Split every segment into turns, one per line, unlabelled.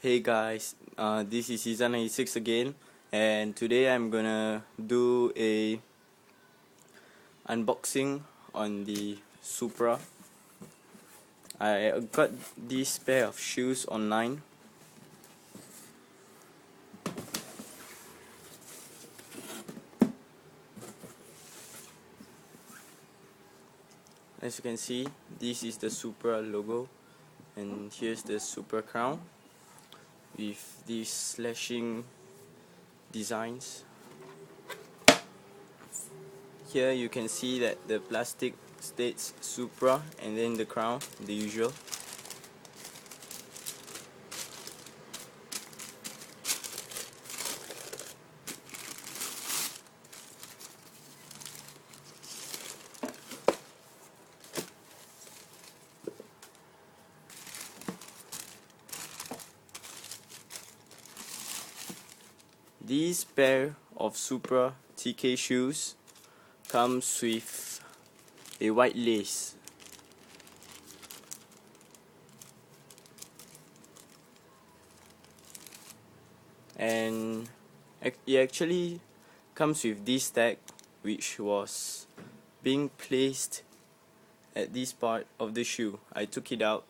Hey guys, this is Season 96 again, and today I'm gonna do a unboxing on the Supra. I got this pair of shoes online. As you can see, this is the Supra logo, and here's the Supra crown with these slashing designs. Here you can see that the plastic states Supra and then the crown, the usual. These pair of Supra TK shoes comes with a white lace. And it actually comes with this tag, which was being placed at this part of the shoe. I took it out.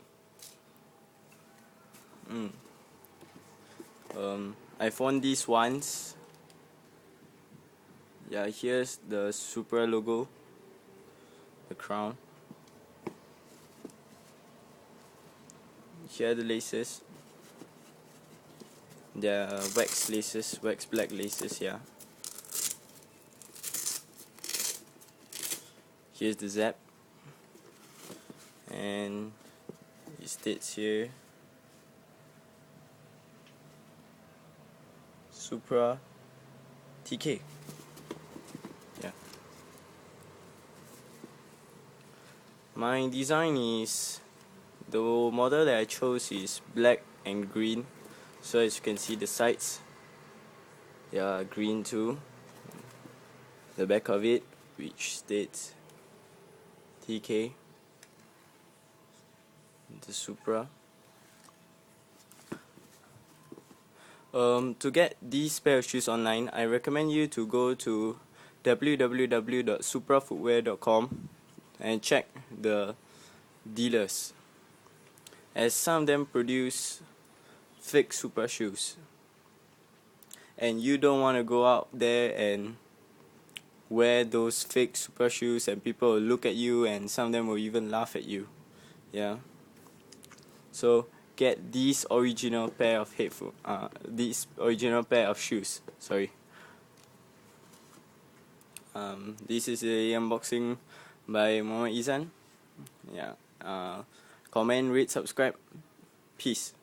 I found these once. Yeah, here's the Supra logo, the crown. Here are the laces. They're wax laces, wax black laces, yeah. Here's the zap. And it states here Supra TK. Yeah. My design is, the model that I chose is black and green. So as you can see, the sides, they are green too. The back of it, which states TK, the Supra. To get these pair of shoes online, I recommend you to go to www.suprafootwear.com and check the dealers, as some of them produce fake Supra shoes, and you don't want to go out there and wear those fake Supra shoes and people will look at you, and some of them will even laugh at you. Yeah, so get this original pair of this original pair of shoes. Sorry. This is a unboxing by Muhammad Izan. Yeah. Comment, rate, subscribe. Peace.